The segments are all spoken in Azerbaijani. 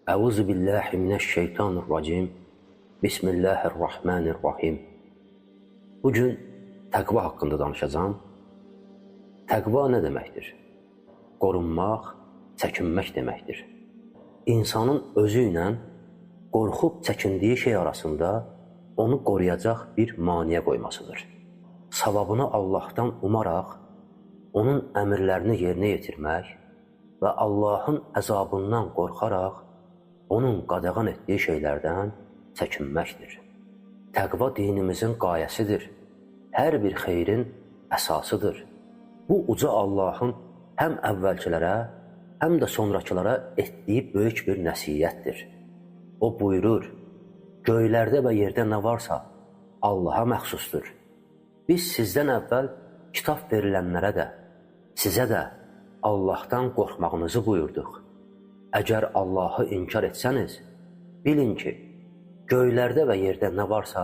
Əuzu billahi mineşşeytanirracim. Bismillahirrahmanirrahim. Bugün təqva haqqında danışacağım. Təqva nə deməkdir? Qorunmaq, çəkinmək deməkdir. İnsanın özü ilə qorxub çəkindiyi şey arasında onu qoruyacaq bir maniyə qoymasıdır. Savabını Allahdan umaraq, onun əmrlərini yerinə yetirmək və Allahın əzabından qorxaraq, onun qadağan etdiyi şeylərdən çəkinməkdir. Təqva dinimizin qayəsidir, hər bir xeyrin əsasıdır. Bu uca Allahın həm əvvəlkilərə, həm də sonrakılara etdiyi böyük bir nəsiyyətdir. O buyurur, göylərdə və yerdə nə varsa Allaha məxsusdur. Biz sizdən əvvəl kitab verilənlərə də, sizə də Allahdan qorxmağınızı buyurduq. Əgər Allahı inkar etsəniz, bilin ki, göylərdə və yerdə nə varsa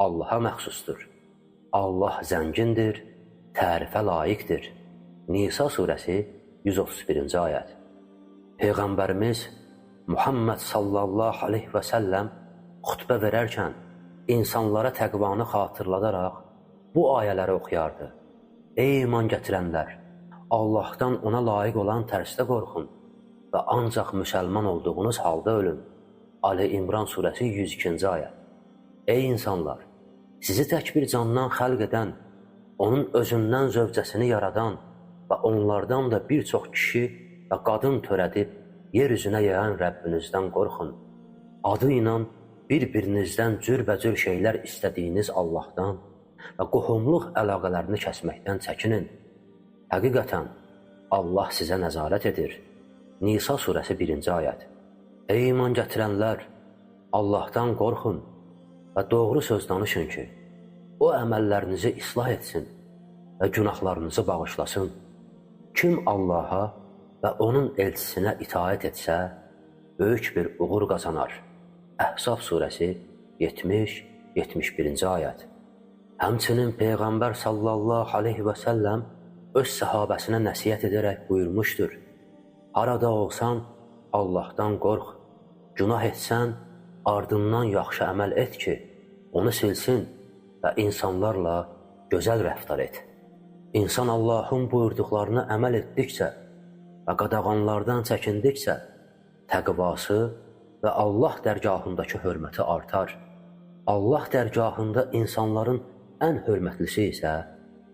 Allaha məxsusdur. Allah zəngindir, tərifə layiqdir. Nisa surəsi 131-ci ayət. Peyğəmbərimiz Muhammed sallallahu aleyhi və səlləm xutbə verərkən insanlara təqvanı xatırladaraq bu ayələri oxuyardı. Ey iman gətirənlər! Allahdan ona layiq olan tərzdə qorxun və ancaq müsəlman olduğunuz halda ölün. Ali İmran surəsi 102-ci ayət. Ey insanlar! Sizi tək bir candan xəlq edən, onun özündən zövcəsini yaradan və onlardan da bir çox kişi və qadın törədib yer üzünə yayan Rəbbinizdən qorxun. Adı ilə bir-birinizdən cürbəcür şeylər istədiyiniz Allahdan və qohumluq əlaqələrini kəsməkdən çəkinin. Həqiqətən, Allah sizə nəzarət edir. Nisa surəsi 1-ci ayət. Ey iman gətirənlər! Allahdan qorxun və doğru söz danışın ki, o əməllərinizi islah etsin və günahlarınızı bağışlasın. Kim Allaha və onun elçisinə itaət etsə, böyük bir uğur qazanar. Əhzab surəsi 70-71-ci ayət. Həmçinin Peyğəmbər sallallahu aleyhi və səlləm öz səhabəsinə nəsiyyət edərək buyurmuşdur. Harada olsan, Allahdan qorx, günah etsən, ardından yaxşı əməl et ki, onu silsin və insanlarla gözəl rəftar et. İnsan Allahın buyurduqlarına əməl etdikcə və qadağanlardan çəkindikcə, təqvası və Allah dərgahındakı hörməti artar. Allah dərgahında insanların ən hörmətlisi isə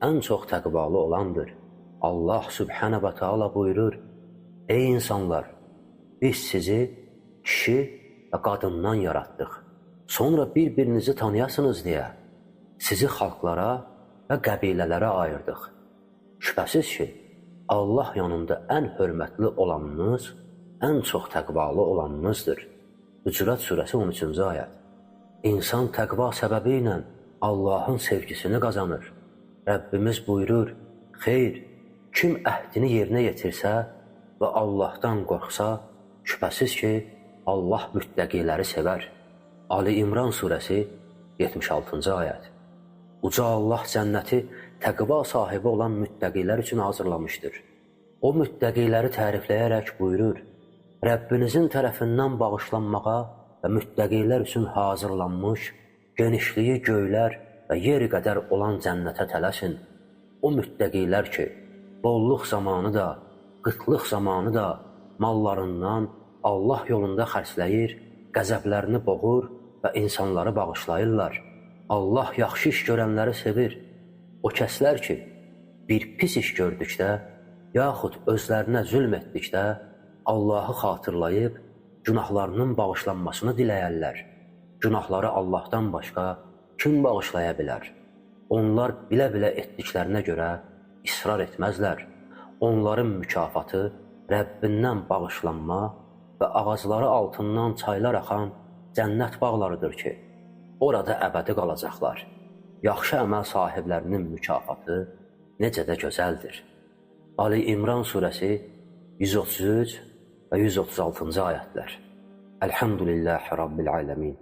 ən çox təqvalı olandır. Allah Sübhənə və Teala buyurur, Ey insanlar! Biz sizi kişi və qadından yaratdıq. Sonra bir-birinizi tanıyasınız deyə sizi xalqlara və qəbilələrə ayırdıq. Şübhəsiz ki, Allah yanında ən hörmətli olanınız, ən çox təqvalı olanınızdır. Hücurat surəsi 13-cü ayət. İnsan təqva səbəbi ilə Allahın sevgisini qazanır. Rəbbimiz buyurur, xeyr, kim əhdini yerinə yetirsə və Allahdan qorxsa, şübhəsiz ki, Allah müttəqiləri sevər. Ali İmran surəsi 76-cı ayət. Uca Allah cənnəti təqva sahibi olan müttəqilər üçün hazırlamışdır. O müttəqiləri tərifləyərək buyurur, Rəbbinizin tərəfindən bağışlanmağa və müttəqilər üçün hazırlanmış, genişliyi göylər və yer qədər olan cənnətə tələsin. O müttəqilər ki, bolluq zamanı da, qıtlıq zamanı da mallarından Allah yolunda xərcləyir, qəzəblərini boğur və insanları bağışlayırlar. Allah yaxşı iş görənləri sevir. O kəslər ki, bir pis iş gördükdə, yaxud özlərinə zülm etdikdə, Allahı xatırlayıb, günahlarının bağışlanmasını diləyərlər. Günahları Allahdan başqa kim bağışlaya bilər? Onlar bilə-bilə etdiklərinə görə israr etməzlər. Onların mükafatı Rəbbindən bağışlanma və ağacları altından çaylar axan cənnət bağlarıdır ki, orada əbədi qalacaqlar. Yaxşı əməl sahiblərinin mükafatı necə də gözəldir. Ali İmran surəsi 133 və 136-cı ayətlər. Elhamdülillahi Rabbil aləmin.